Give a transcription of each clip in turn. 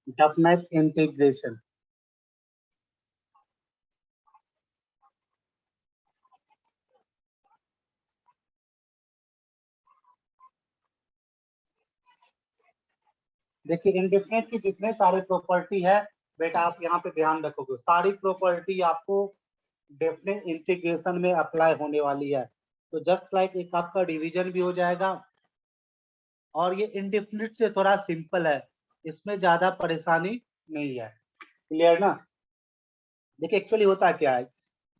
Definite integration. देखिए indefinite की जितने सारे प्रॉपर्टी है बेटा आप यहाँ पे ध्यान रखोगे, सारी प्रॉपर्टी आपको डेफिनेट इंटीग्रेशन में अप्लाई होने वाली है। तो जस्ट लाइक एक आपका डिवीजन भी हो जाएगा, और ये इंडेफिनेट से थोड़ा सिंपल है, इसमें ज्यादा परेशानी नहीं है। क्लियर ना? देखिए एक्चुअली होता क्या है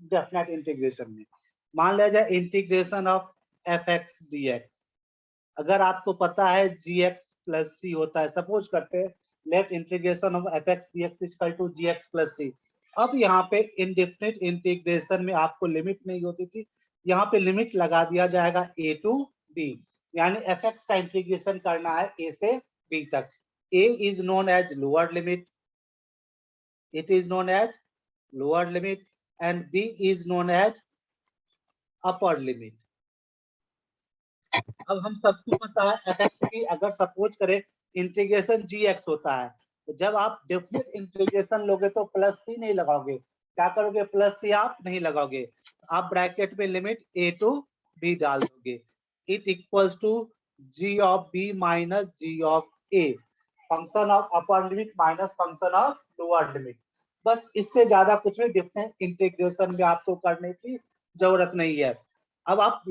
डेफिनेट इंटीग्रेशन में, मान लिया जाए integration of F x D x. अगर आपको पता है जी एक्स प्लस सी होता है, सपोज करते हैं let integration of F x D x equal to G X plus C. अब यहाँ पे इंडेफिनिट इंटीग्रेशन में आपको लिमिट नहीं होती थी, यहाँ पे लिमिट लगा दिया जाएगा ए टू बी, यानी एफ एक्स का इंटीग्रेशन करना है ए से बी तक। A is known as lower limit, it is known as lower limit, and b is known as upper limit। अब हम सबको पता है एफ एक्स की अगर सपोज करें इंटीग्रेशन जी एक्स होता है, तो जब आप डेफिनेट इंटीग्रेशन लोगे तो प्लस सी नहीं लगाओगे, क्या करोगे, प्लस सी आप नहीं लगाओगे, आप ब्रैकेट में लिमिट ए टू बी डाल दोगे। It equals to G of B minus G of A, function of upper limit minus function of lower limit. बस इससे ज्यादा कुछ भी डेफिनेट इंटीग्रेशन में आपको करने की जरूरत नहीं है। अब आप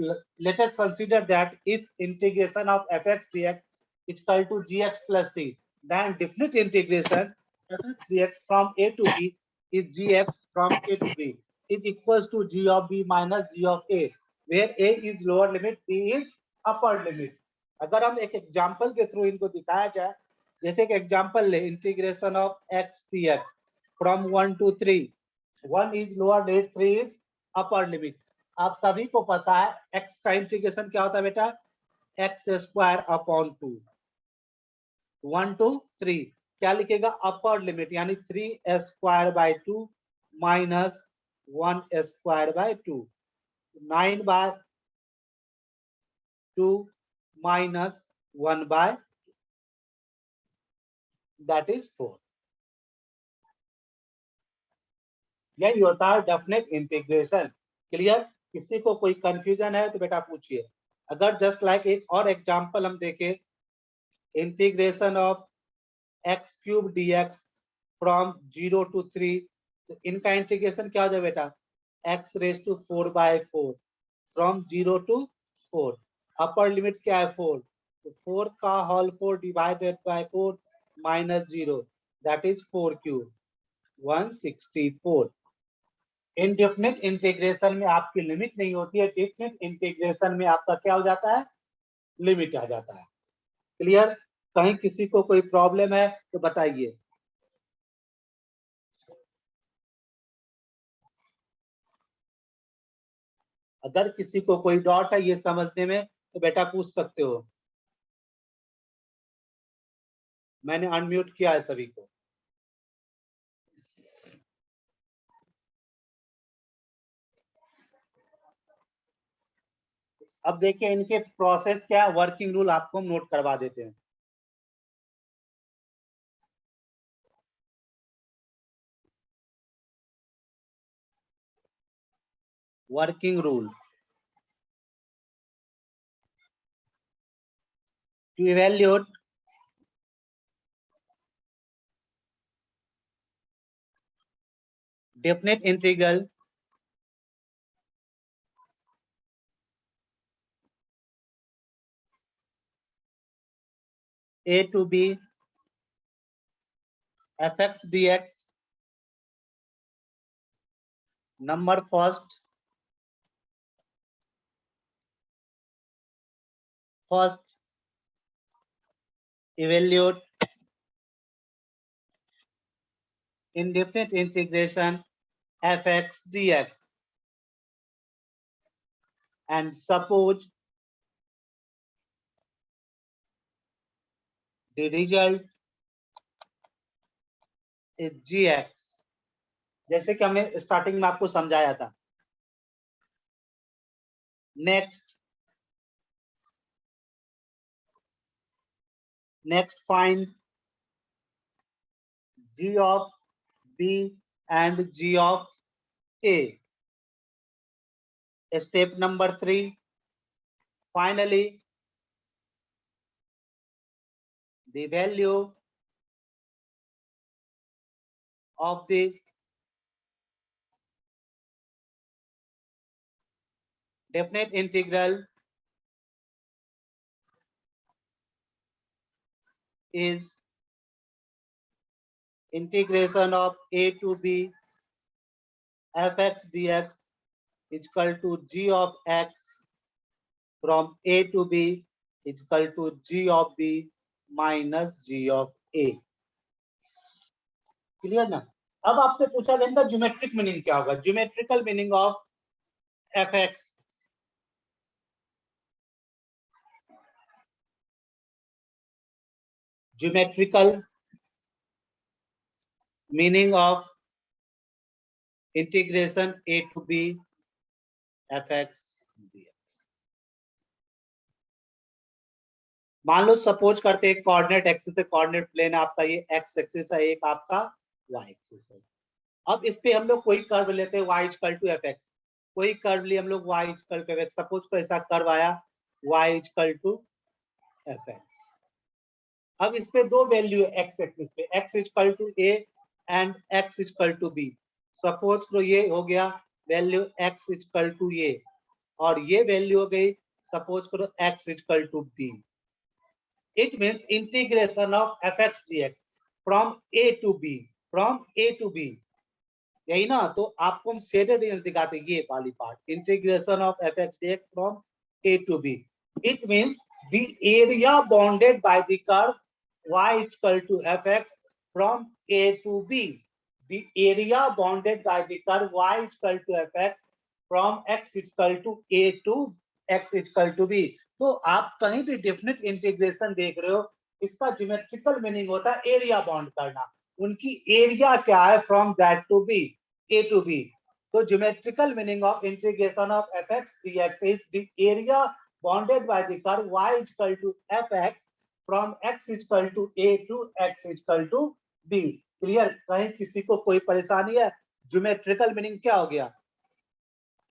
let us consider that if integration of fx dx is equal to gx plus c, then definite integration fx dx from a to b is gx from a to b is equals to g of b minus g of a, where a is lower limit, b is upper limit। अगर हम एक example के through इनको दिखाया जाए, जैसे कि example ले integration of x dx from 1 to 3, 1 is lower limit, 3 is upper limit। आप सभी को पता है x का इंटीग्रेशन क्या होता है बेटा, एक्स स्क्वायर अपॉन 2, 1 to 3, क्या लिखेगा, अपर लिमिट यानी 3 square by 2 minus 1 square by 2, 9 by 2 minus 1 by that is 4। यही होता है डेफिनेट इंटीग्रेशन। क्लियर? किसी को कोई कंफ्यूजन है तो बेटा पूछिए। अगर जस्ट लाइक एक और एग्जांपल हम देखें, integration of x cube D x from 0 to 3, तो इनका इंटीग्रेशन क्या हो जाए बेटा, X raise to 4/4 from 0 to 4। Upper limit क्या है 4, तो 4 का whole 4 divided by 4 minus 0 that is 4 cube 164। Indefinite integration में आपकी लिमिट नहीं होती है, डेफिनिट इंटीग्रेशन में आपका क्या हो जाता है, लिमिट आ जाता है। क्लियर? कहीं किसी को कोई प्रॉब्लम है तो बताइए। अगर किसी को कोई डाउट है ये समझने में तो बेटा पूछ सकते हो, मैंने अनम्यूट किया है सभी को। अब देखिए इनके प्रोसेस क्या है, वर्किंग रूल आपको हम नोट करवा देते हैं। Working rule, to evaluate definite integral a to b fx dx, number first evaluate indefinite integration fx dx, and suppose the result is gx, जैसे कि हमने स्टार्टिंग में आपको समझाया था। Next find G of B and G of A. Step number 3. Finally, the value of the definite integral is integration of a to b fx dx is equal to g of x from a to b is equal to g of b minus g of a. Clear ना? अब आपसे पूछा जाएगा geometric meaning क्या होगा. Geometrical meaning of fx. Geometrical meaning of integration a to b fx dx. मान लो suppose करते हैं कोऑर्डिनेट एक्सिस है, कोऑर्डिनेट प्लेन आपका ये एक्स एक्सिस है, एक आपका वाई एक्सिस है. अब इस पे हम लोग कोई कर्व लेते हैं y equal to F X. कोई कर्व लिए हम लोग y equal to F X. Suppose को ऐसा कर्व आया y equal to F X. अब इस पे दो वैल्यू है एक्स एक्सिस पे, x equal to a and x equal to b. Suppose करो ये हो गया value x equal to a और ये वैल्यू हो गई सपोज करो x equal to b. It means integration of fx dx from a to b, from a to b. यही ना? तो आपको हम शेडेड दिखाते हैं ये वाली part, integration of fx dx from a to b. It means the area bounded by the curve y equal to fx from a to b. The area bounded by the curve y equal to fx from x equal to a to x equal to b. तो आप कहीं भी definite integration देख रहे हो, इसका geometrical meaning होता है एरिया बाउंड करना. उनकी एरिया क्या है? From that to b, a to b. तो geometrical meaning of integration of fx dx is the area bounded by the curve y equal to fx from x equal to a to x equal to b. Clear? कहीं किसी को कोई परेशानी है? Geometrical meaning क्या हो गया?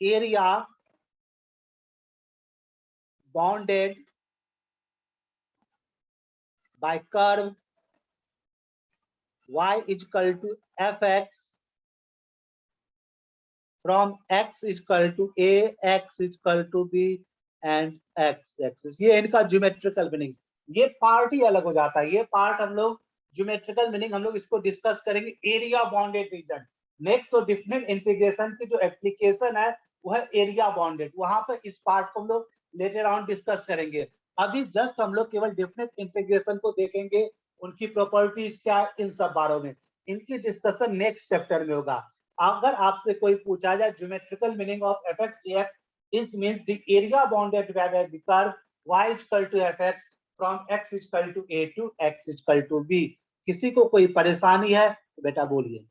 Area bounded by curve y is equal to fx from x is equal to a, x is equal to b and x axis. ये इनका ज्योमेट्रिकल मीनिंग. ये पार्ट ही अलग हो जाता है. ये पार्ट हम लोग ज्योमेट्रिकल मीनिंग हम लोग इसको डिस्कस करेंगे एरिया बाउंडेड रीजन. नेक्स्ट तो डिफरेंट इंटीग्रेशन की जो एप्लीकेशन है वो है एरिया बाउंडेड. वहां पर इस पार्ट को हम लोग लेटर ऑन डिस्कस करेंगे. अभी जस्ट हम लोग केवल डिफरेंट इंटीग्रेशन को देखेंगे, उनकी प्रॉपर्टीज क्या है, इन सब बारों में. इनकी डिस्कशन नेक्स्ट चैप्टर में होगा. अगर आपसे कोई पूछा जाए geometrical meaning of fx dx, it means the area bounded by the curve y equal to fx from x equal to a to x equal to b. किसी को कोई परेशानी है तो बेटा बोलिए.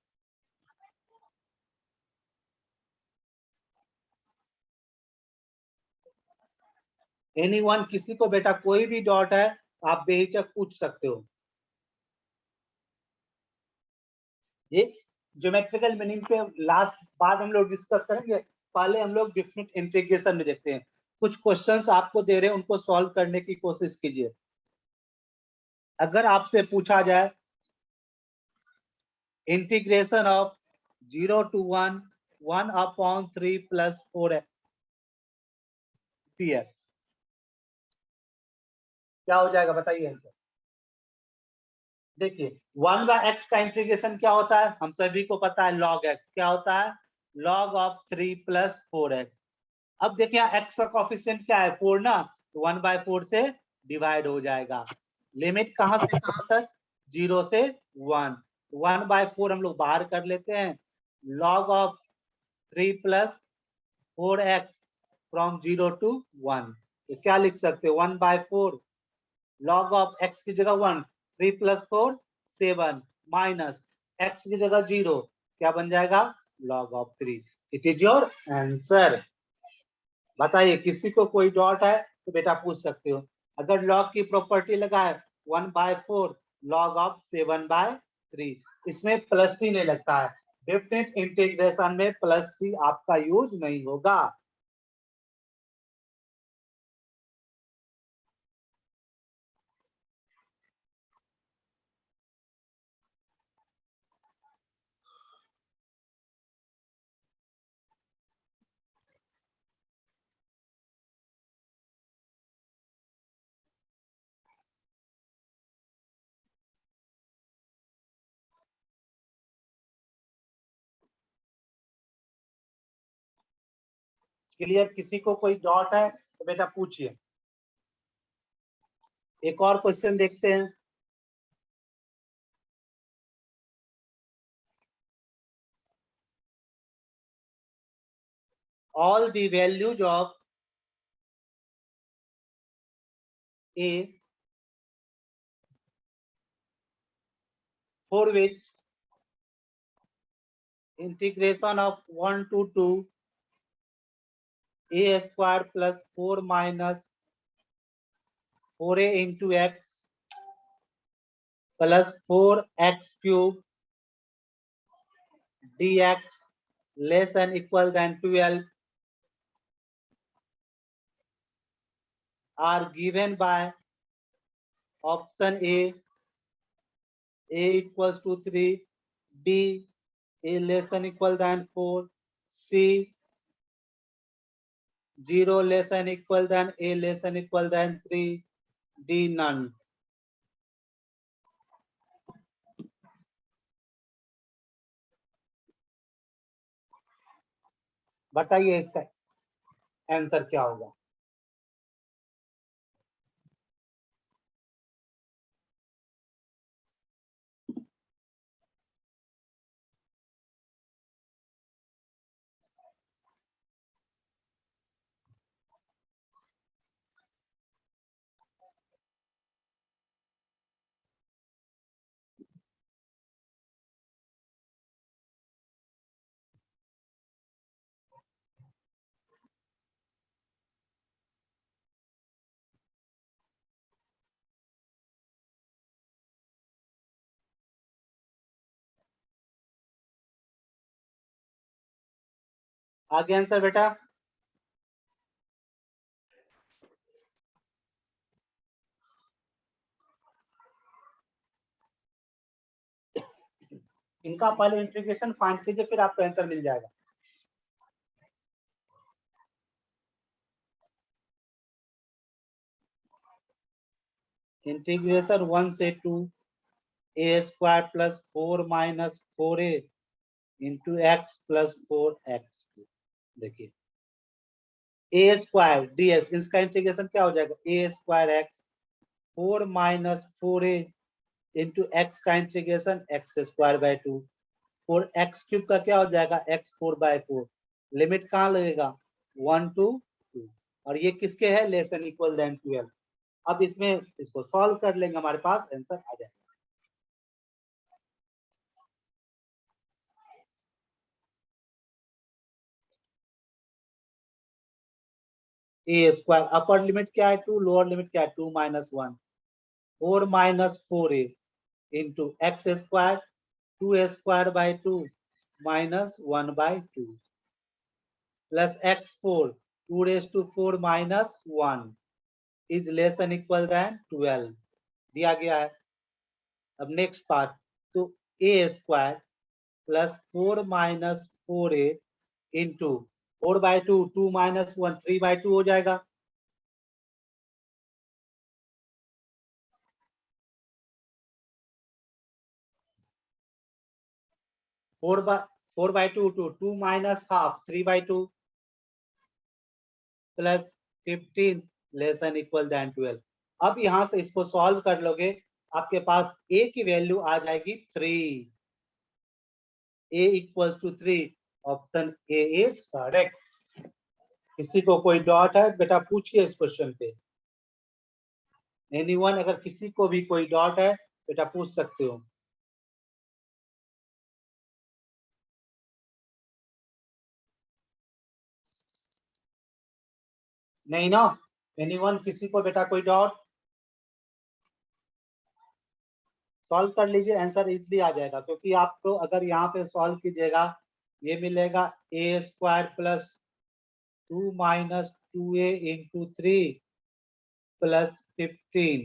एनीवन? किसी को बेटा कोई भी डॉट है आप बेहिचक पूछ सकते हो. इस ज्योमेट्रिकल मीनिंग पे लास्ट बाद हम लोग डिस्कस करेंगे. पहले हम लोग डिफरेंट इंटीग्रेशन में देखते हैं. कुछ क्वेश्चंस आपको दे रहे हैं, उनको सॉल्व करने की कोशिश कीजिए. अगर आपसे पूछा जाए integration of 0 to 1 1/3 plus 4x dx, क्या हो जाएगा बताइए आंसर. देखिए 1/x का इंटीग्रेशन क्या होता है? हम सभी को पता है log x क्या होता है? log of 3 plus 4x. अब देखिए यहाँ x का कोफिशिएंट क्या है? 4 ना, तो 1/4 से डिवाइड हो जाएगा. लिमिट कहां से कहां तक? 0 से 1. 1/4 हम लोग बाहर कर लेते हैं. log of 3 plus 4x from 0 to 1. तो क्या लिख सकते हो? 1/4 log of x की जगह 1, 3 plus 4 7 माइनस x की जगह 0, क्या बन जाएगा? log of 3. It is your answer. बताइए किसी को कोई डॉट है तो बेटा पूछ सकते हो. अगर log की प्रॉपर्टी लगाए 1/4 log of 7/3 3। इसमें प्लस सी नहीं लगता है, डेफिनेट इंटीग्रेशन में प्लस सी आपका यूज नहीं होगा। क्लियर? किसी को कोई डाउट है तो बेटा पूछिए। एक और क्वेश्चन देखते हैं। All the values of A for which integration of 1 to 2 a square plus 4 minus 4a into x plus 4x cube dx less than equal than 12 are given by option A equals to 3, B a less than equal than 4, C 0 less than equal than a less than equal than 3, D none। बताइए इसका answer क्या होगा? आगे answer बेटा। इनका पहले integration find कीजिए, फिर आपको आंसर मिल जाएगा। इंटीग्रेशन 1 से 2 a square plus 4 minus 4a into x plus 4x। देखिए a स्क्वायर ds, इसका इंटीग्रेशन क्या हो जाएगा? a square x 4 minus 4a into x का integration x square by 2, 4x cube का क्या हो जाएगा? x 4 bye 4। लिमिट कहाँ लगेगा? 1 to 2, और ये किसके है? Less than equal than 12। अब इसमें इसको सॉल्व कर लेंगे, हमारे पास आंसर आ जाएगा। ए स्क्वायर अपर लिमिट क्या है? 2, लोअर लिमिट क्या है? 2 minus 1, 4 minus 4a into X square 2 square by 2 minus 1 by 2 plus x4 2 raise to 4 minus 1 is less than equal than 12 दिया गया है। अब नेक्स्ट पार्ट, तो a square plus 4 minus 4a into 4 by 2 2 minus 1 3 by 2 हो जाएगा। 4 by 2 to 2 minus half 3 by 2 plus 15 less than equal than 12। अब यहां से इसको सॉल्व कर लोगे, आपके पास a की वैल्यू आ जाएगी 3, a equals to 3। Option A is correct. किसी को कोई डाउट है बेटा पूछिए इस क्वेश्चन पे। एनीवन, अगर किसी को भी कोई डाउट है बेटा पूछ सकते हो। नहीं ना? एनीवन, किसी को बेटा कोई डाउट? सॉल्व कर लीजिए, आंसर इजली आ जाएगा, क्योंकि आपको अगर यहाँ पे सॉल्व कीजिएगा ये मिलेगा a square plus 2 minus 2a into 3 plus 15,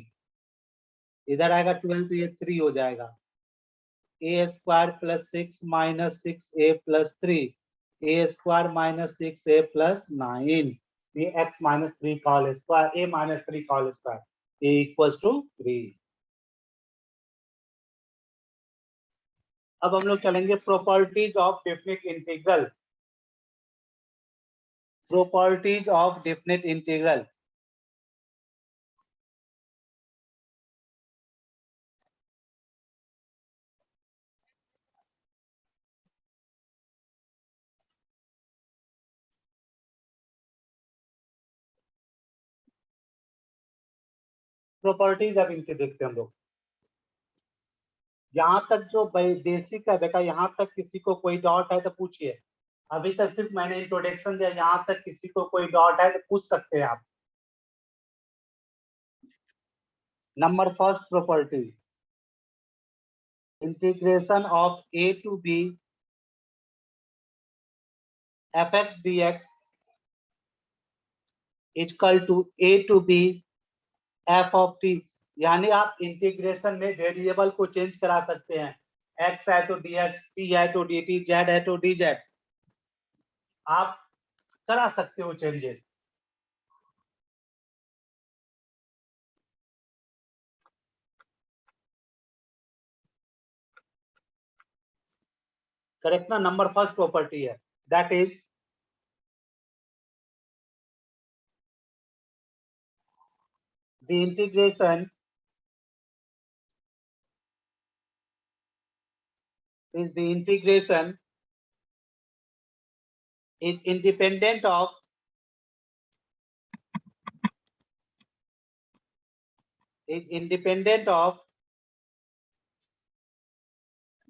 इधर आएगा 12 तो ये 3 हो जाएगा। A square plus 6 minus 6a plus 3, a square minus 6a plus 9, ये x माइनस 3 का होल स्क्वायर, a माइनस 3 का whole square, a equals to 3। अब हम लोग चलेंगे properties of definite integral. Properties of definite integral. Properties अब इनके देखते हैं हम लोग। यहाँ तक जो बेसिक है बेटा, यहाँ तक किसी को कोई डाउट है तो पूछिए। अभी तक सिर्फ मैंने इंट्रोडक्शन दिया, यहाँ तक किसी को कोई डाउट है तो पूछ सकते हैं आप। Number first property, integration of a to b fx dx equal to a to b f of t। यानी आप इंटीग्रेशन में वेरिएबल को चेंज करा सकते हैं, x है तो dx, t है तो dt, z है तो dz, आप करा सकते हो चेंजेस। करेक्ट ना? नंबर फर्स्ट प्रॉपर्टी है, that is the integration is the integration is independent of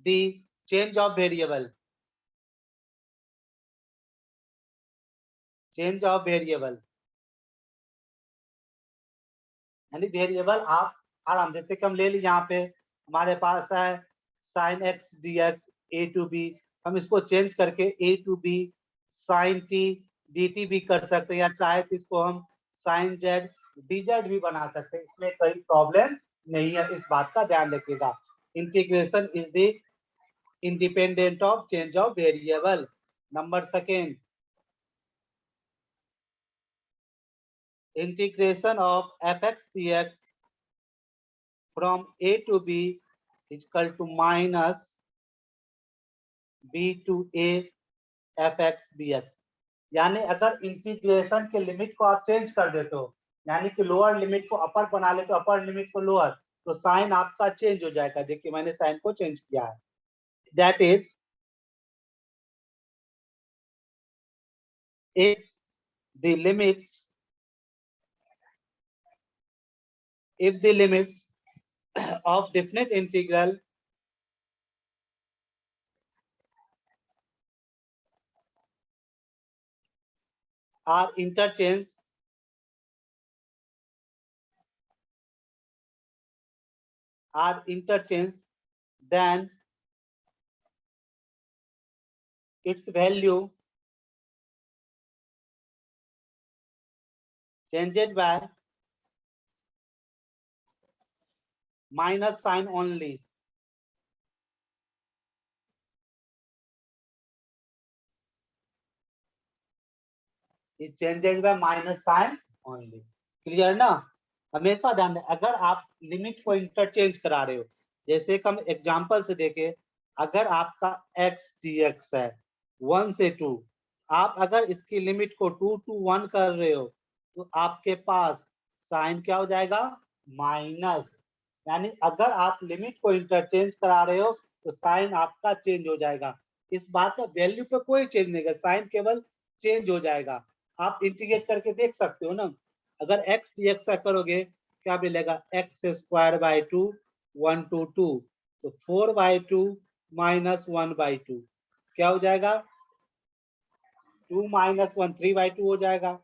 the change of variable, यानी वेरिएबल आप आराम, जैसे कि हम ले ली, यहाँ पे हमारे पास है sine x D x a to b, हम इसको चेंज करके a to b sine t d t भी कर सकते हैं, या चाहे तो इसको हम साइन जेड डी जेड भी बना सकते हैं, इसमें कोई प्रॉब्लम नहीं है, इस बात का ध्यान रखिएगा। Integration is the independent of change of variable. Number second, integration of fx dx from a to b is equal to minus b to a fx dx। यानी अगर इंटीग्रेशन के लिमिट को आप चेंज कर देते हो, यानी कि लोअर लिमिट को अपर बना लेते हो, अपर लिमिट को लोअर, तो साइन आपका चेंज हो जाएगा। देखिए मैंने साइन को चेंज किया है, that is if the limits of definite integral are interchanged, then its value changes by minus sign only। It changes by minus sign only। Clear ना? हमेशा ध्यान दें, अगर आप लिमिट को इंटरचेंज करा रहे हो, जैसे कि हम एग्जांपल से देखें, अगर आपका x dx है 1 से 2, आप अगर इसकी लिमिट को 2 to 1 कर रहे हो, तो आपके पास साइन क्या हो जाएगा? माइनस। यानी अगर आप लिमिट को इंटरचेंज करा रहे हो तो साइन आपका चेंज हो जाएगा। इस बात का वैल्यू पे कोई चेंज नहीं है, साइन केवल चेंज हो जाएगा। आप इंटीग्रेट करके देख सकते हो ना, अगर x dx का करोगे क्या मिलेगा? x स्क्वायर बाई 2 1 to 2, तो 4/2 माइनस 1/2 क्या हो जाएगा? 2 माइनस 1 3/2 हो जाएगा।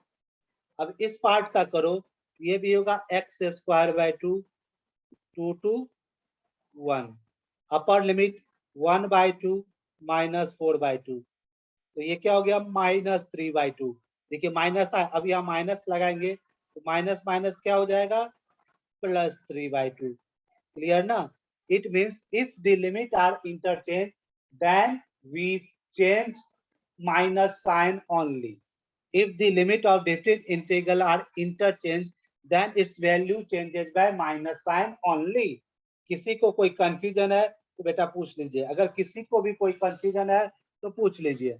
अब इस पार्ट का करो, ये भी होगा x square by 2 2 2 1, upper limit 1/2 minus 4/2, तो ये क्या हो गया -3/2। देखिए माइनस है, अब यहाँ माइनस लगाएंगे तो माइनस माइनस क्या हो जाएगा +3/2। क्लियर ना? It means if the limit are interchange then we change minus sign only. If the limit of different integral are interchanged, then its value changes by minus sign only. किसी को कोई confusion है तो बेटा पूछ लीजिए, अगर किसी को भी कोई कंफ्यूजन है तो पूछ लीजिए।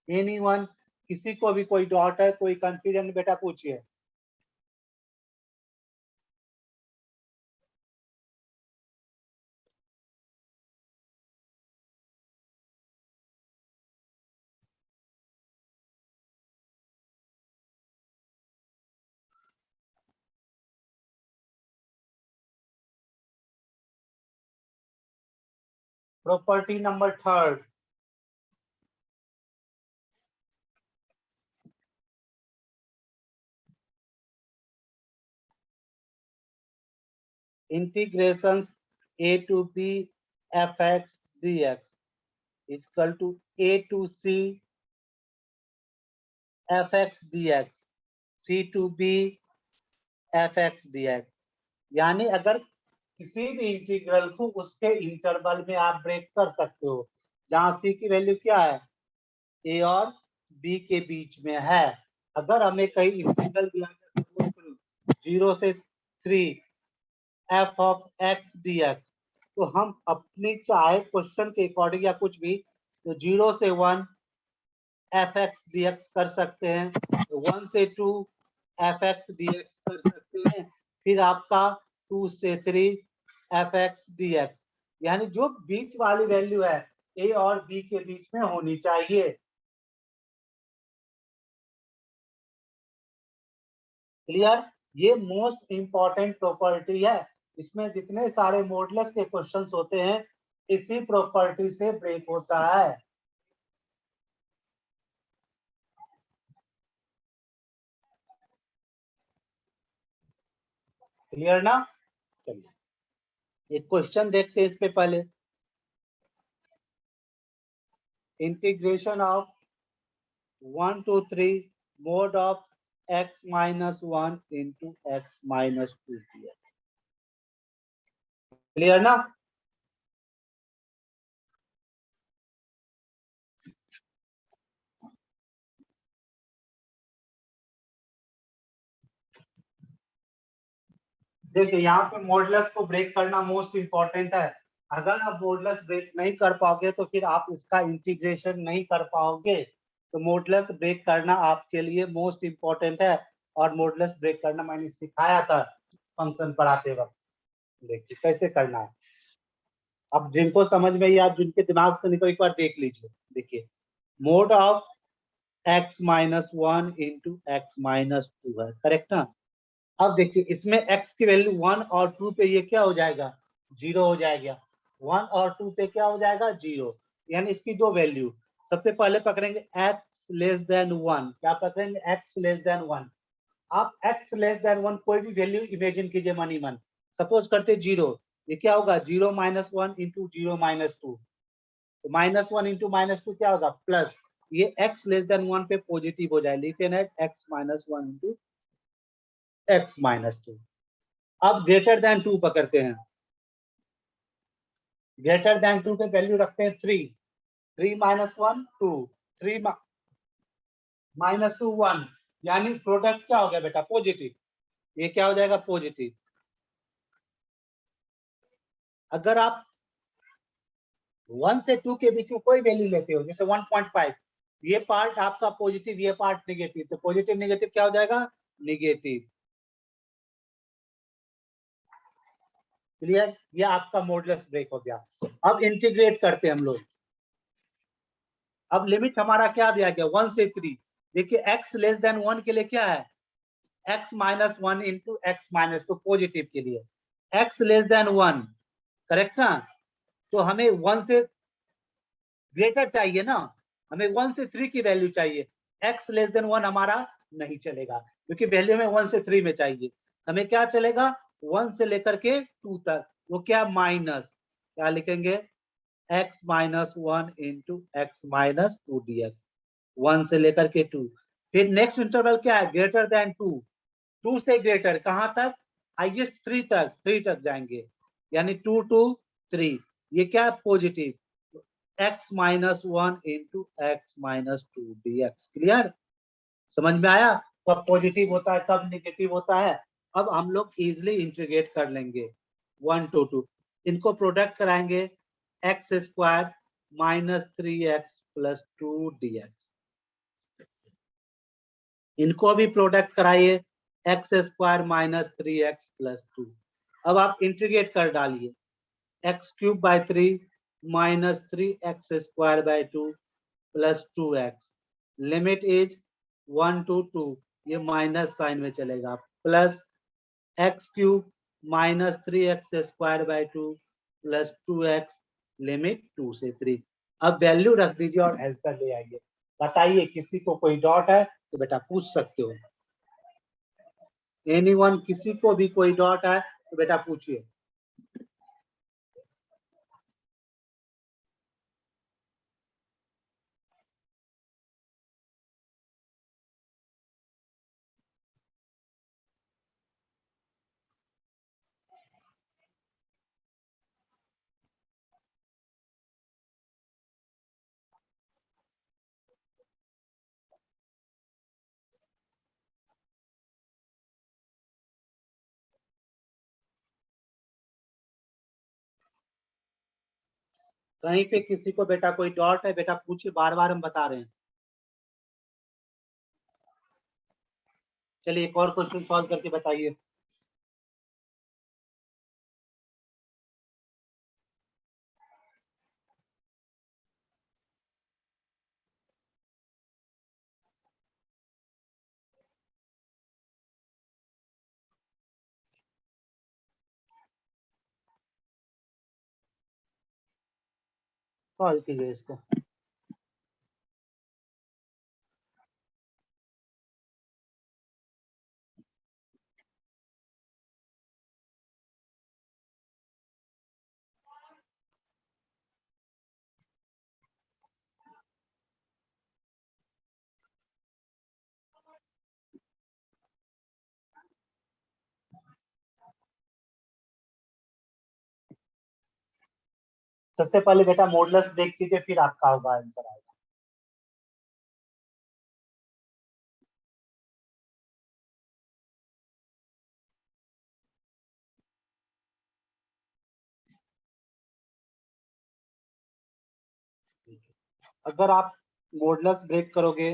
एनीवन, किसी को भी कोई डाउट है, कोई कंफ्यूजन, बेटा पूछिए। Property number 3, integration a to b fx dx equal to a to c fx dx c to b fx dx। यानी अगर किसी भी इंटीग्रल को उसके इंटरवल में आप ब्रेक कर सकते हो, जहां c की वैल्यू क्या है a और b के बीच में है। अगर हमें कहीं इंटीग्रल दिया गया 0 से 3 f ऑफ x dx, तो हम अपनी चाहे क्वेश्चन के अकॉर्डिंग या कुछ भी, तो 0 से 1 एफ एक्स डी एक्स कर सकते हैं, 1 से 2 एफ एक्स डी एक्स कर सकते हैं, फिर आपका 2 से 3 एफ एक्स डी एक्स। यानी जो बीच वाली वैल्यू है ए और बी के बीच में होनी चाहिए। क्लियर? ये मोस्ट इंपॉर्टेंट प्रॉपर्टी है। इसमें जितने सारे मॉडुलस के क्वेश्चंस होते हैं इसी प्रॉपर्टी से ब्रेक होता है। क्लियर ना? चलिए एक क्वेश्चन देखते हैं इस पे पहले। Integration of 1 to 3 mod of x minus 1 into x minus 2 dx। Clear ना? देखिए यहाँ पे मॉडुलस को ब्रेक करना मोस्ट इंपॉर्टेंट है। अगर आप मॉडुलस ब्रेक नहीं कर पाओगे तो फिर आप इसका इंटीग्रेशन नहीं कर पाओगे। तो मॉडुलस ब्रेक करना आपके लिए मोस्ट इंपॉर्टेंट है, और मॉडुलस ब्रेक करना मैंने सिखाया था फंक्शन पढ़ाते वक्त। देखिए कैसे करना है। अब जिनको समझ में या जिनके दिमाग से निकल एक बार देख लीजिए। देखिए mode of x minus 1 into x minus 2 है, करेक्ट ना? अब देखिए इसमें x की वैल्यू 1 और 2 पे ये क्या हो जाएगा 0 हो जाएगा। 1 और 2 पे क्या हो जाएगा 0, यानी इसकी दो वैल्यू। सबसे पहले पकड़ेंगे x लेस देन 1। क्या पकड़ेंगे x लेस देन 1। आप x लेस देन 1 कोई भी वैल्यू इमेजिन कीजिए मन ही मन। सपोज करते 0, ये क्या होगा 0 माइनस 1 इंटू 0 माइनस 2, तो -1 इंटू -2 क्या होगा प्लस। ये x लेस देन 1 पे पॉजिटिव हो जाए, लिखते हैं x minus 1 into x minus 2। अब ग्रेटर देन 2 पकड़ते हैं। ग्रेटर देन 2 पे वैल्यू रखते हैं 3। 3 माइनस 1 2, 3 माइनस 2 1, यानी प्रोडक्ट क्या हो गया बेटा पॉजिटिव। ये क्या हो जाएगा पॉजिटिव। अगर आप 1 से 2 के बीच में कोई वैल्यू लेते हो जैसे 1.5, ये पार्ट आपका पॉजिटिव, ये पार्ट नेगेटिव, तो पॉजिटिव नेगेटिव क्या हो जाएगा नेगेटिव। क्लियर? ये आपका मॉडुलस ब्रेक हो गया। अब इंटीग्रेट करते हैं हम लोग। अब लिमिट हमारा क्या दिया गया 1 से 3। देखिए x लेस देन 1 के लिए क्या है x minus 1 into x minus, तो पॉजिटिव के लिए x लेस देन 1, करेक्ट ना? तो हमें 1 से ग्रेटर चाहिए ना, हमें 1 से 3 की वैल्यू चाहिए। x लेस देन 1 हमारा नहीं चलेगा क्योंकि वैल्यू हमें 1 से 3 में चाहिए। हमें क्या चलेगा 1 से लेकर के 2 तक, वो क्या माइनस। क्या लिखेंगे, x minus 1 into x minus 2 D x, 1 से लेकर के 2। फिर नेक्स्ट इंटरवल क्या है, ग्रेटर देन 2, 2 से ग्रेटर कहां तक, हाइएस्ट 3 तक, 3 तक जाएंगे, यानी 2 to 3, ये क्या है, positive, x minus 1 into x minus 2 D X. Clear, समझ में आया, कब पॉजिटिव होता है कब नेगेटिव होता है। अब हम लोग इजिली इंटीग्रेट कर लेंगे 1 to 2, इनको प्रोडक्ट कराएंगे, x square minus 3x plus 2 D x, इनको भी प्रोडक्ट कराइए, x square minus 3x plus 2। अब आप इंटीग्रेट कर डालिए, x cube by 3 minus 3x square by 2 plus 2x, limit is 1 to 2, ये माइनस साइन में चलेगा, plus x cube minus 3x square by 2 plus 2x, limit 2 से 3। अब वैल्यू रख दीजिए और आंसर ले आइए। बताइए, किसी को कोई डाउट है तो बेटा पूछ सकते हो, एनीवन, किसी को भी कोई डाउट है तो बेटा पूछिए। कहीं पे किसी को बेटा कोई डाउट है, बेटा पूछिए, बार बार हम बता रहे हैं। चलिए एक और क्वेश्चन सॉल्व करके बताइए। सॉल्व कीजिए इसको। सबसे पहले बेटा मॉडुलस देख लीजिए, फिर आपका होगा आंसर आएगा। अगर आप मॉडुलस ब्रेक करोगे,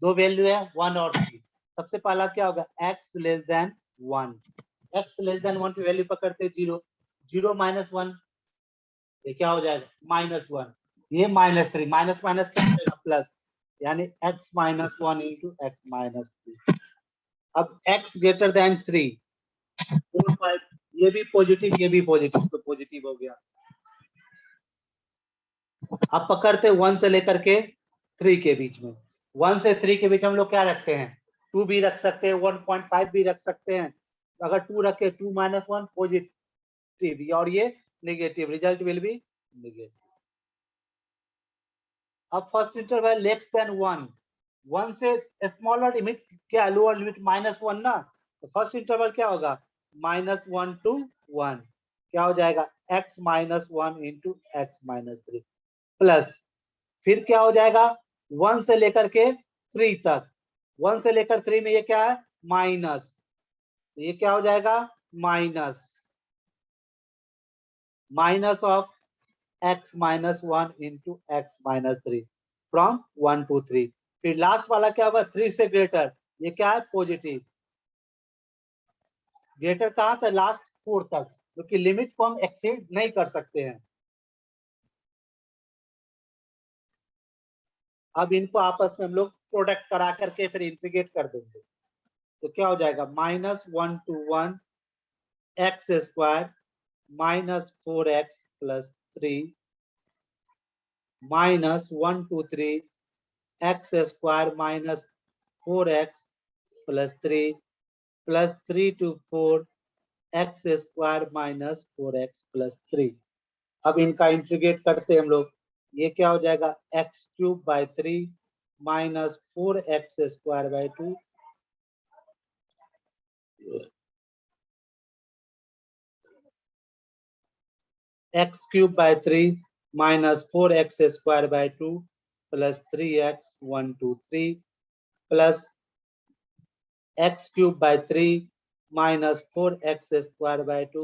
दो वैल्यू है 1 और 3, सबसे पहला क्या होगा, x less than 1, x less than 1 की वैल्यू पकड़ते 0, 0 माइनस 1, ये क्या हो जाएगा, माइनस 1, ये माइनस 3, माइनस माइनस क्या हो जाएगा, प्लस, यानी x minus 1 into x minus 3। अब x ग्रेटर देन 3, 4 5, ये भी पॉजिटिव ये भी पॉजिटिव, तो पॉजिटिव हो गया। अब पकड़ते 1 से लेकर के 3 के बीच में, 1 से 3 के बीच हम लोग क्या रखते हैं, 2 भी रख सकते हैं, 1.5 भी रख सकते हैं। अगर 2 रखे 2 माइनस 1 पॉजिटिव, और ये negative, result will be negative. अब फर्स्ट इंटरवल लेस देन 1, 1 से स्मॉलर लिमिट क्या, लोअर लिमिट माइनस 1 ना, तो फर्स्ट इंटरवल क्या होगा, माइनस 1 to 1, क्या हो जाएगा, x minus 1 into x minus 3, plus, फिर क्या हो जाएगा, 1 से लेकर के 3 तक, 1 से लेकर 3 में ये क्या है, माइनस, ये क्या हो जाएगा, minus, minus of x minus 1 into x minus 3 from 1 to 3। फिर लास्ट वाला क्या होगा, 3 से ग्रेटर, ये क्या है, पॉजिटिव, ग्रेटर कहां तक, लास्ट 4 तक, क्योंकि लिमिट को हम एक्सीड नहीं कर सकते हैं। अब इनको आपस में हम लोग प्रोडक्ट करा करके फिर इंटीग्रेट कर देंगे, तो क्या हो जाएगा, minus 1 to 1 x square minus 4x plus 3 minus 1 to 3 x square minus 4x plus 3 plus 3 to 4 x square minus 4x plus 3। अब इनका इंटीग्रेट करते हैं हम लोग, ये क्या हो जाएगा x cube by 3 minus 4x square by 2, x cube by 3 minus 4x square by 2 plus 3x 1 2 3 plus x cube by 3 minus 4x square by 2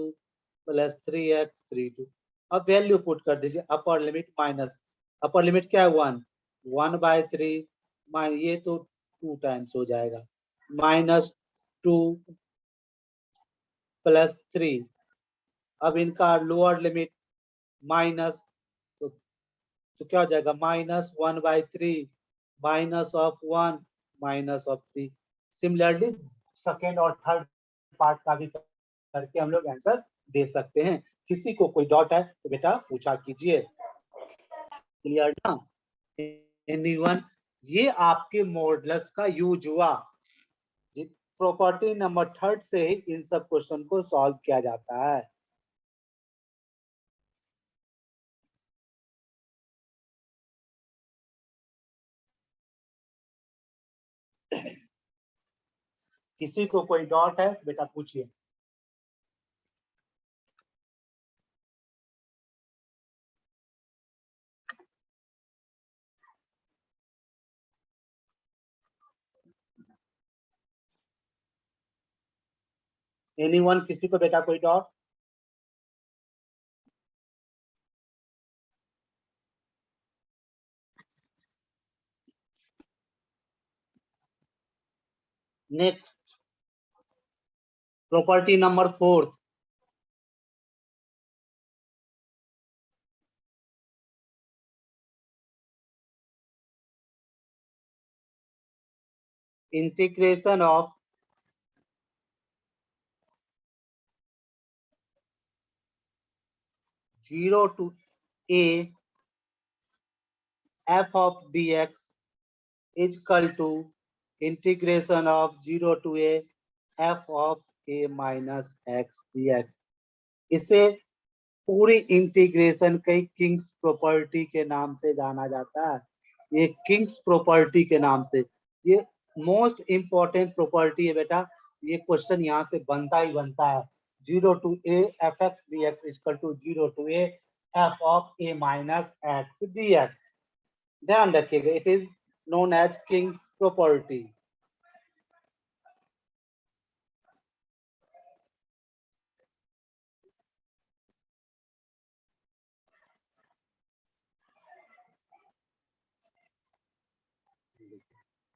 plus 3x 3 2। अब वैल्यू पुट कर दीजिए, अपर लिमिट माइनस अपर लिमिट क्या है 1 1 by 3 mine ये तो 2 times हो जाएगा minus 2 plus 3। अब इनका लोअर लिमिट माइनस, तो क्या हो जाएगा minus 1 by 3 minus of 1 minus of 3। Similarly second और थर्ड पार्ट का भी करके हम लोग आंसर दे सकते हैं। किसी को कोई डाउट है तो बेटा पूछा कीजिए। क्लियर ना? एनीवन? ये आपके मॉडल्स का यूज हुआ। प्रॉपर्टी नंबर थर्ड से ही इन सब क्वेश्चन को सॉल्व किया जाता है। किसी को कोई डाउट है बेटा पूछिए। एनीवन? किसी को बेटा कोई doubt? Next property number fourth, integration of zero to A F of D X is equal to integration of zero to A F of A minus x D X. इसे पूरी integration कई Kings property के नाम से जाना जाता है। ये किंग्स प्रॉपर्टी के नाम से, ये मोस्ट इंपॉर्टेंट प्रॉपर्टी है बेटा। ये क्वेश्चन यहाँ से बनता ही बनता है। Zero to A F x D x equal to zero to A F of A minus x D X. ध्यान रखिएगा, it is known as Kings property.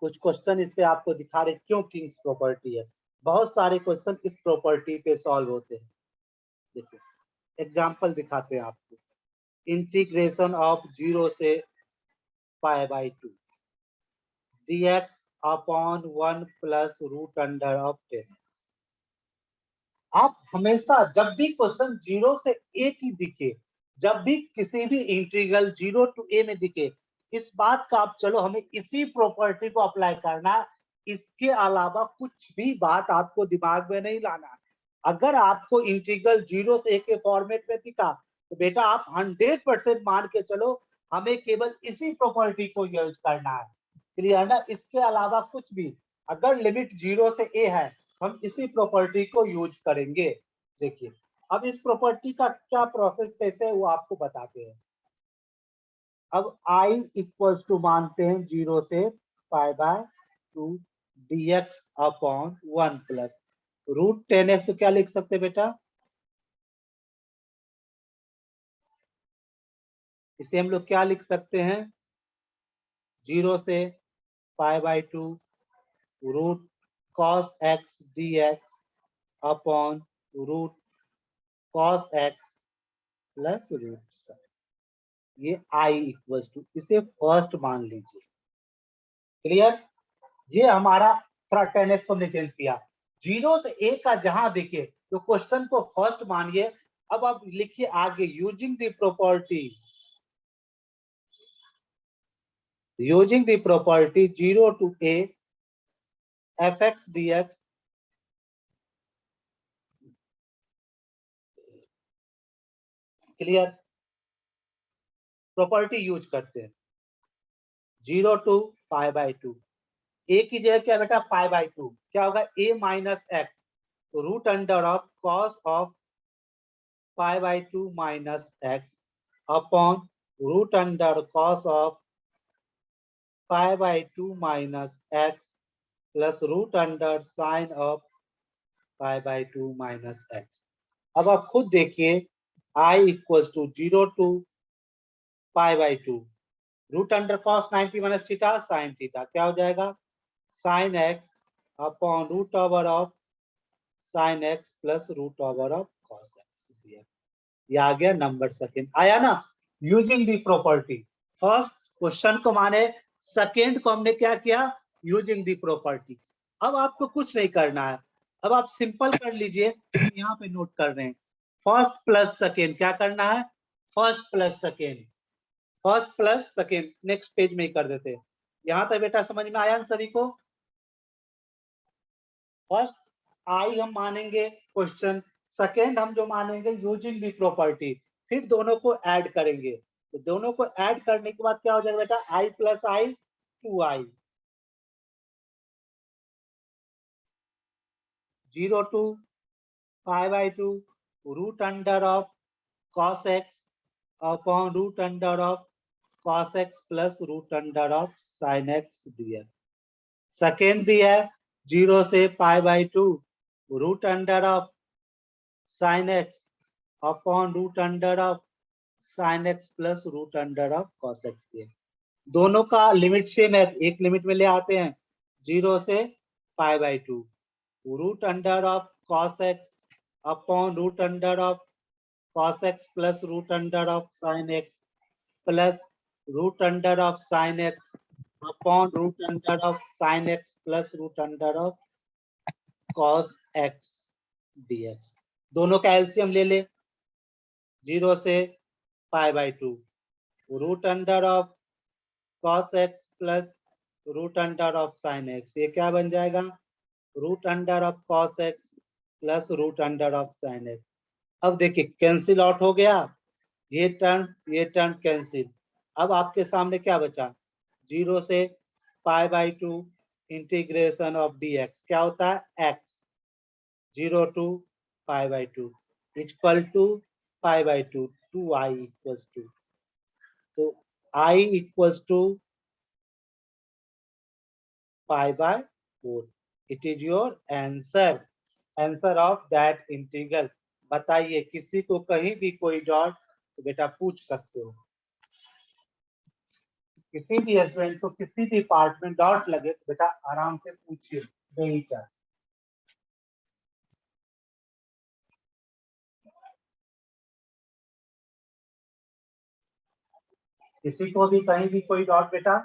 कुछ क्वेश्चन इस पे आपको दिखा रहे क्यों किंग्स प्रॉपर्टी है। बहुत सारे क्वेश्चन इस प्रॉपर्टी पे सॉल्व होते हैं। देखिए एग्जांपल दिखाते हैं आपको। इंटीग्रेशन ऑफ जीरो से pi by 2 dx upon 1 plus root under of 10x। आप हमेशा जब भी क्वेश्चन जीरो से ए की दिखे, जब भी किसी भी इंटीग्रल जीरो टू ए में दिखे, इस बात का आप चलो हमें इसी प्रॉपर्टी को अप्लाई करना है, इसके अलावा कुछ भी बात आपको दिमाग में नहीं लाना। अगर आपको इंटीग्रल जीरो से ए के फॉर्मेट में दिखा तो बेटा आप 100% मान के चलो हमें केवल इसी प्रॉपर्टी को यूज करना है। क्लियर ना? इसके अलावा कुछ भी, अगर लिमिट जीरो से ए है हम इसी प्रॉपर्टी को यूज करेंगे। देखिए अब इस प्रॉपर्टी का क्या प्रोसेस कैसे है वो आपको बताते हैं। अब i इक्वल्स टू मानते हैं जीरो से pi by 2 dx upon 1 plus root 10x। तो क्या लिख सकते हैं बेटा? इसे हम लोग क्या लिख सकते हैं? जीरो से pi by 2 root cos X D X upon root cos X plus root. ये i इक्वल्स टू, इसे फर्स्ट मान लीजिए। क्लियर? ये हमारा थोड़ा 10x हमने चेंज किया। जीरो से ए का जहां देखे तो क्वेश्चन को फर्स्ट मानिए। अब आप लिखिए आगे, using the property zero to A F x D X clear. Property use करते हैं 0 to π/2। ए की जगह क्या बेटा π/2, क्या होगा a माइनस एक्स, तो root under of cos of π/2 minus x upon root under cos of π/2 minus x plus root under sine of π/2 minus x. अब आप खुद देखिए i equal to 0 to π/2, root under cos 90 minus theta sine theta, क्या हो जाएगा sine x upon root over of sine x plus root over of cos x. ये आ गया नंबर सेकंड, आया ना। Using the property, first question को माने, सेकंड को हमने क्या किया यूजिंग दी प्रॉपर्टी। अब आपको कुछ नहीं करना है, अब आप सिंपल कर लीजिए, यहाँ पे नोट कर रहे हैं फर्स्ट प्लस सेकंड, क्या करना है first plus second, first plus second next page में ही कर देते हैं। यहाँ तक बेटा समझ में आया सभी को। फर्स्ट आई हम मानेंगे क्वेश्चन, सेकेंड हम जो मानेंगे यूजिंग दी प्रॉपर्टी, फिर दोनों को ऐड करेंगे। तो दोनों को ऐड करने के बाद क्या हो जाएगा बेटा I plus I 2i, 0 to π/2 root under of cos x upon root under of cos x plus root under of sin x dx। Second भी है 0 से π/2 root under of sin x upon root under of sin x plus root under of cos x dx। दोनों का limit same है, एक limit में ले आते हैं 0 से π/2 root under of cos x upon root under of cos x plus root under of sin x plus root under of sin x upon root under of sin x plus root under of cos x dx। दोनों का LCM ले ले 0 से π/2 root under of cos x plus root under of sin x, ये क्या बन जाएगा root under of cos x plus root under of sin x। अब देखिए कैंसिल आउट हो गया, ये टर्म कैंसिल। अब आपके सामने क्या बचा 0 से π/2 इंटीग्रेशन ऑफ dx, क्या होता है x 0 to π/2 equal to π/2 2i equals to, तो i equals to π/4। It is your answer, answer of that integral. बताइए किसी को कहीं भी कोई डॉट तो बेटा पूछ सकते हो, किसी भी स्टूडेंट को किसी भी पार्ट में डॉट लगे तो बेटा आराम से पूछिए बेहिचक। किसी को भी कहीं भी कोई डॉट बेटा,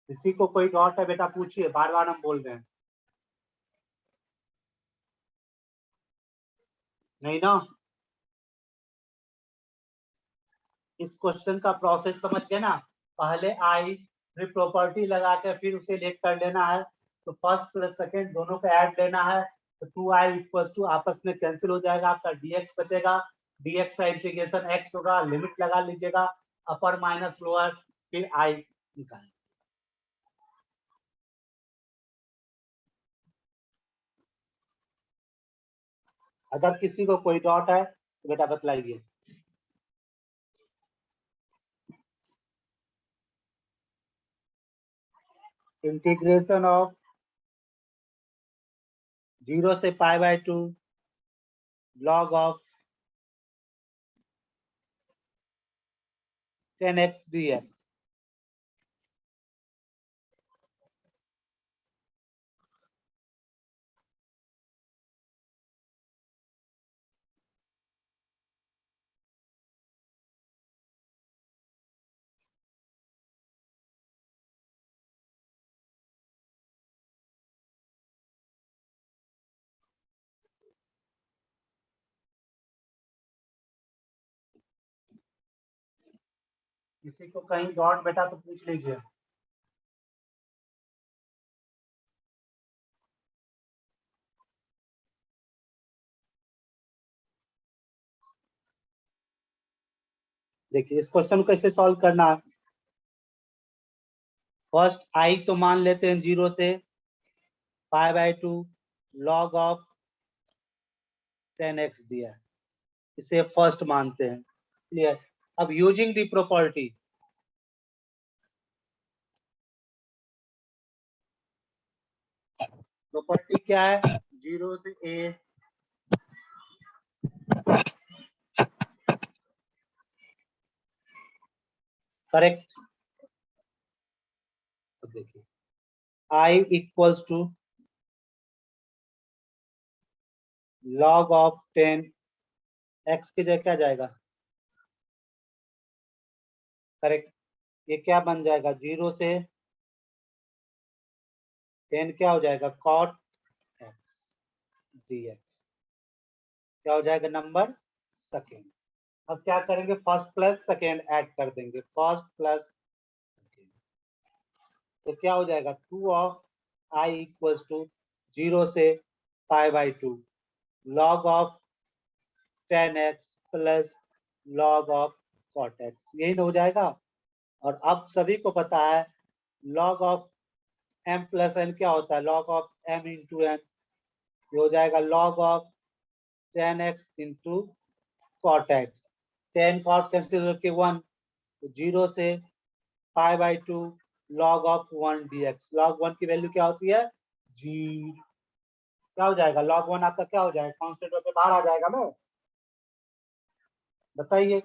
किसी को कोई डॉट है बेटा पूछिए, बार बार हम बोल रहे हैं नहीं ना। इस क्वेश्चन का प्रोसेस समझ गए ना, पहले आई फिर प्रॉपर्टी लगा के फिर उसे लेट कर लेना है, तो फर्स्ट प्लस सेकंड दोनों को ऐड लेना है, तो 2i इक्वल्स टू आपस में कैंसिल हो जाएगा, आपका dx बचेगा, dx का इंटीग्रेशन x होगा, लिमिट लगा लीजिएगा अपर माइनस लोअर, फिर i निकालें। अगर किसी को कोई डाउट है तो बेटा बतलाइए। इंटीग्रेशन ऑफ 0 से π/2 log ऑफ 10x dx। किसी को कहीं डॉट बेटा तो पूछ लीजिए। देखिए इस क्वेश्चन को कैसे सॉल्व करना है। फर्स्ट आई तो मान लेते हैं 0 से 5/2 log ऑफ 10x दिया है, इसे फर्स्ट मानते हैं। क्लियर। अब यूजिंग दी प्रॉपर्टी, प्रॉपर्टी क्या है, 0 से a करेक्ट। देखिए i equals to log of 10 x की जगह क्या जाएगा, करेक्ट। ये क्या बन जाएगा, 0 से 10 क्या हो जाएगा, cot x dx, क्या हो जाएगा, नंबर सेकेंड। अब क्या करेंगे, फर्स्ट प्लस सेकेंड ऐड कर देंगे, फर्स्ट प्लस सेकेंड, तो क्या हो जाएगा, 2 ऑफ i इक्वल्स टू 0 से 5/2 log of 10x plus log of cot x, यही ना हो जाएगा। और अब सभी को पता है log of m plus n क्या होता है, log of m into n, ये हो जाएगा log of 10x into cot x, 10 cot cancel करके 1, तो 0 से 5/2 log ऑफ 1 dx, log 1 की वैल्यू क्या होती है, जी, क्या हो जाएगा, log 1 आपका क्या हो जाएगा, कांस्टेंट होकर बाहर आ जाएगा ना, बताइए।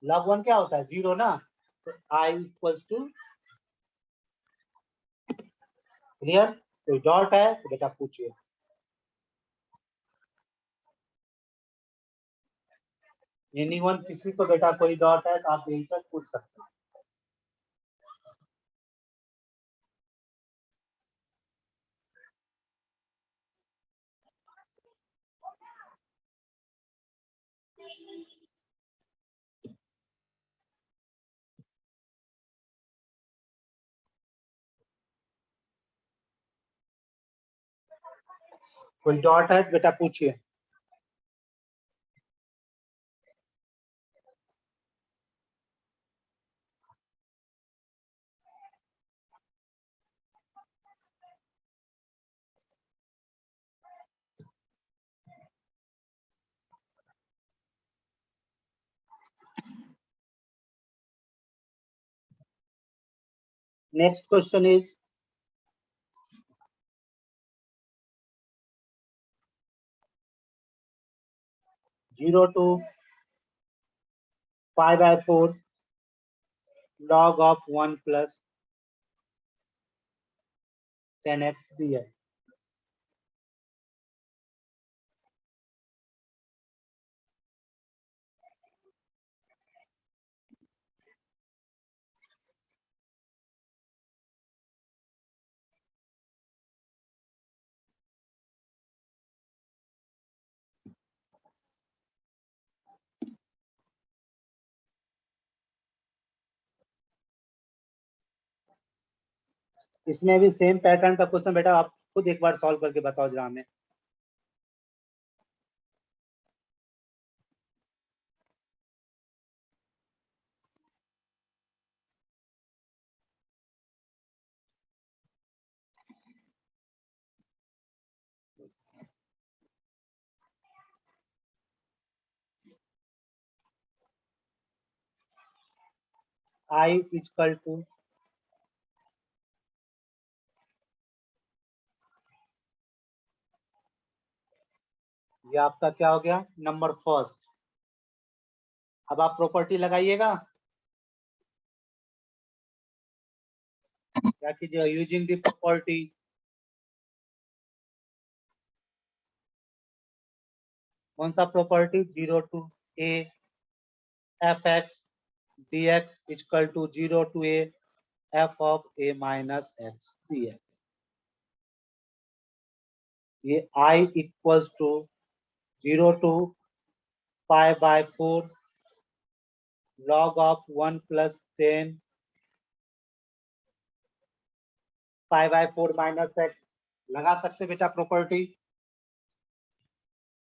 log 1 क्या होता है, 0 ना, तो i इक्वल्स टू, क्लियर। कोई डॉट है तो बेटा पूछिए, एनीवन, किसी को बेटा कोई डॉट है तो आप यही तक पूछ सकते हैं। कोई डॉट है तो बेटा पूछिए। Next question is 0 to 5/4 log of 1 plus 10x dx। इसमें भी सेम पैटर्न का क्वेश्चन बेटा, आप खुद एक बार सॉल्व करके बताओ जरा हमें। i इक्वल टू, ये आपका क्या हो गया, नंबर फर्स्ट। अब आप प्रॉपर्टी लगाइएगा, क्या कीजिएगा, यूजिंग द प्रॉपर्टी, कौन सा property, 0 to a fx dx equal to 0 to a f of a minus x dx। ये i equals to 0 to 5/4 log of 1 plus 10 5/4 minus x, लगा सकते बेटा प्रॉपर्टी,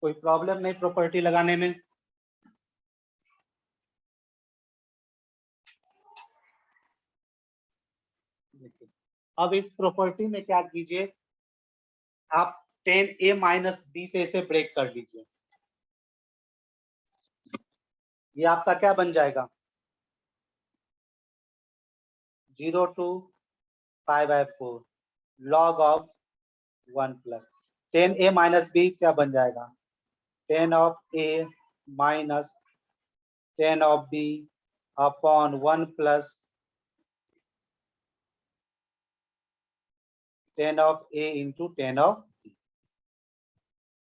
कोई प्रॉब्लम नहीं प्रॉपर्टी लगाने में। अब इस प्रॉपर्टी में क्या कीजिए, आप tan a माइनस बी से इसे ब्रेक कर दीजिए। ये आपका क्या बन जाएगा, 0 to pi by 4 log of 1 plus tan a minus B क्या बन जाएगा, tan of a minus tan of b upon 1 plus tan of a into tan of b।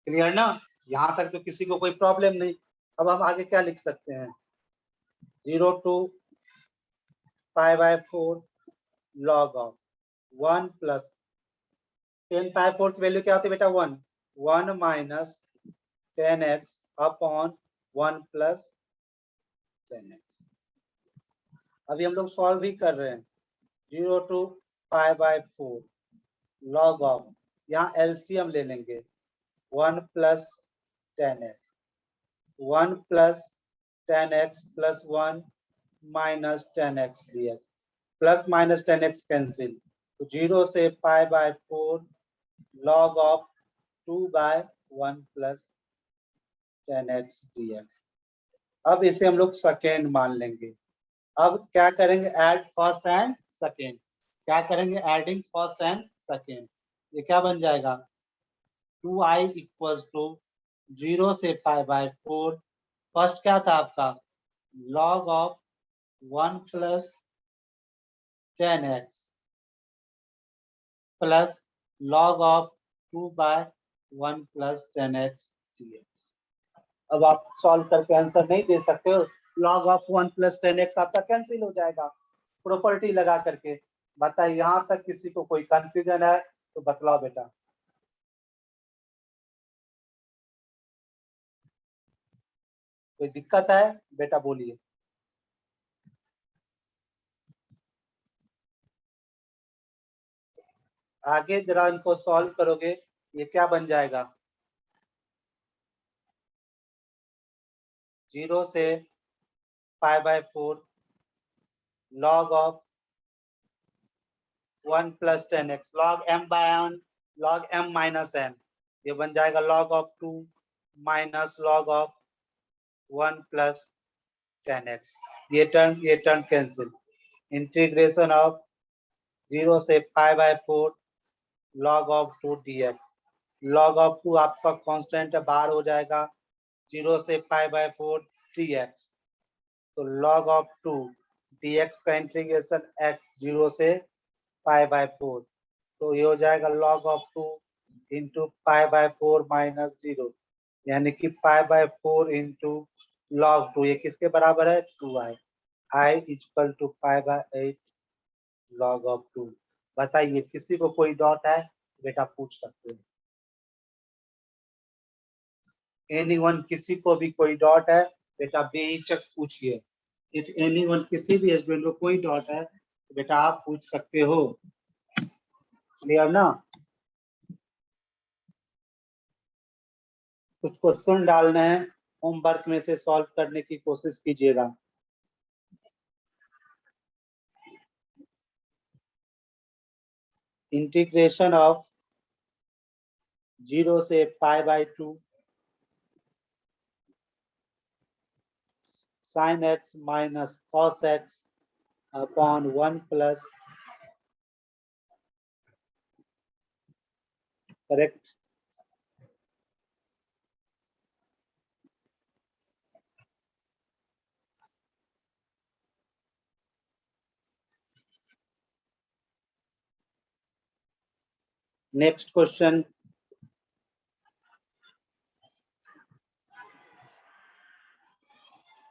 Clear ना, यहाँ तक तो किसी को कोई प्रॉब्लम नहीं। अब हम आगे क्या लिख सकते हैं, 0 to pi by 4 log of 1 plus tan पाई 4 की वैल्यू क्या होती है बेटा, 1 minus tan x upon 1 plus tan x। अभी हम लोग सॉल्व भी कर रहे हैं, 0 to pi by 4 log of, यहाँ एलसीएम ले लेंगे, 1 plus tan x 1 plus tan x प्लस 1 minus tan x dx, plus minus tan x cancel, तो 0 से pi by 4 log of 2 by 1 plus tan x dx। अब इसे हम लोग सेकेंड मान लेंगे। अब क्या करेंगे, ऐड फर्स्ट एंड सेकेंड, क्या करेंगे, एडिंग फर्स्ट एंड सेकेंड। ये क्या बन जाएगा, 2i इक्वल्स टू 0 से पाई बाय 4, फर्स्ट क्या था आपका, log of 1 plus tan x plus log of 2 by 1 plus tan x dx। अब आप सॉल्व करके आंसर नहीं दे सकते हो, log of 1 plus tan x आपका कैंसिल हो जाएगा प्रॉपर्टी लगा करके। बताइए, यहाँ तक किसी को कोई कंफ्यूजन है तो बतलाओ बेटा। कोई दिक्कत है बेटा, बोलिए। आगे जरा इनको सॉल्व करोगे, ये क्या बन जाएगा, 0 से pi by 4 log of 1 plus tan x log m by n log m minus n, ये बन जाएगा log of 2 minus log of 1 plus tan x। ये टर्म कैंसिल, इंटीग्रेशन ऑफ 0 से pi by 4 log of 2 dx, log of 2 आपका constant है, बाहर हो जाएगा, 0 से पाई बाय 4 dx, तो log ऑफ 2 dx का इंटीग्रेशन x 0 से पाई बाय 4, तो ये हो जाएगा log of 2 into pi by 4 minus 0, यानी कि पाई बाय 4 इंटू log 2, ये किसके बराबर है, 2i, i equal to pi by 8 log of 2। बताइए, किसी को कोई डाउट है बेटा, पूछ सकते हैं। एनीवन, किसी को भी कोई डाउट है बेटा बेहिचक पूछिए। इफ एनीवन, किसी भी स्टूडेंट को कोई डाउट है तो बेटा आप पूछ सकते हो। क्लियर ना, कुछ क्वेश्चन डालने हैं, होमवर्क में से सॉल्व करने की कोशिश कीजिएगा। इंटीग्रेशन ऑफ 0 से pi by 2 sin x minus cos x upon 1 plus, correct, next question,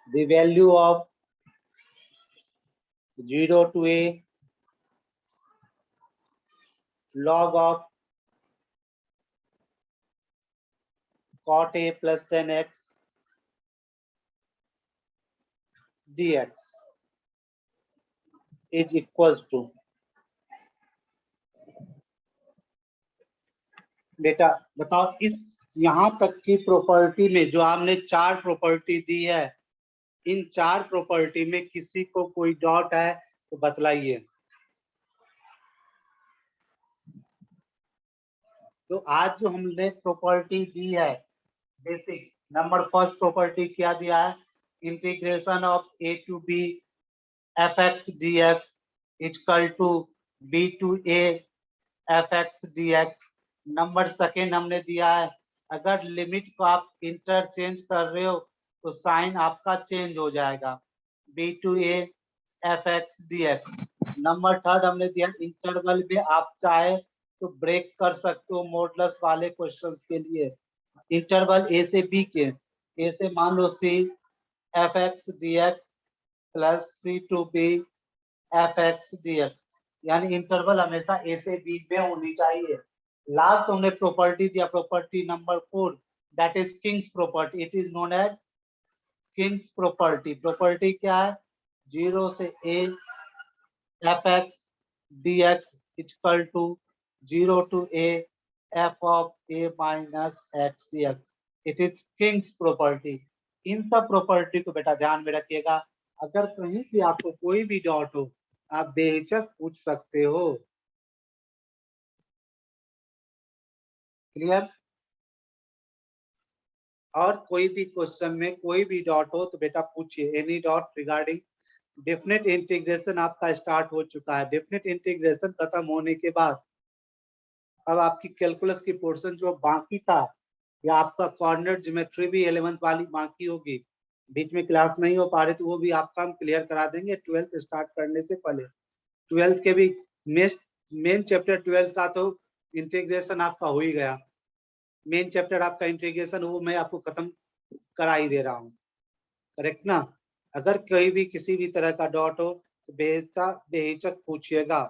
the value of 0 to a log of cot a plus 10x dx is equals to, बेटा बताओ, इस यहाँ तक की प्रॉपर्टी में जो आपने 4 प्रॉपर्टी दी है, इन 4 प्रॉपर्टी में किसी को कोई डाउट है तो बतलाइए। तो आज जो हमने प्रॉपर्टी दी है बेसिक, नंबर फर्स्ट प्रॉपर्टी क्या दिया है, integration of a to b f x D x equal to b to A F x D x. Number second हमने दिया है, अगर लिमिट को आप इंटरचेंज कर रहे हो तो साइन आपका चेंज हो जाएगा, b to A F x D x. Number third हमने दिया, इंटरवल में आप चाहे तो ब्रेक कर सकते हो मॉडुलस वाले क्वेश्चंस के लिए, इंटरवल ए से बी के, ए से मान लो c f x D x plus c to b f x D x, यानी इंटरवल हमेशा ए से बी में होनी चाहिए। लास्ट हमने प्रॉपर्टी दिया, property number 4, that is king's property, it is known as Kings property. Property क्या है, 0 से a F x D x equal to 0 to A F of A minus x D x, it is king's property. इन सब property को बेटा ध्यान में रखिएगा, अगर कहीं भी आपको कोई भी डाउट हो आप बेहिचक पूछ सकते हो। क्लियर? और कोई भी क्वेश्चन में कोई भी डाउट हो तो बेटा पूछिए, any doubt regarding definite integration आपका स्टार्ट हो चुका है। डेफिनेट इंटीग्रेशन खत्म होने के बाद अब आपकी कैलकुलस की पोर्शन जो बाकी था, या आपका कोऑर्डिनेट ज्योमेट्री भी 11th वाली बाकी होगी, बीच में क्लास नहीं हो पा रही तो वो भी आपका हम क्लियर करा देंगे 12th स्टार्ट करने से पहले। 12th के भी मेन चैप्टर 12th का तो इंटीग्रेशन आपका हो ही गया, मेन चैप्टर आपका इंटीग्रेशन वो मैं आपको खत्म करा ही दे रहा हूँ, करेक्ट ना? अगर कोई भी किसी भी तरह का डाउट हो तो बेहिचक पूछिएगा।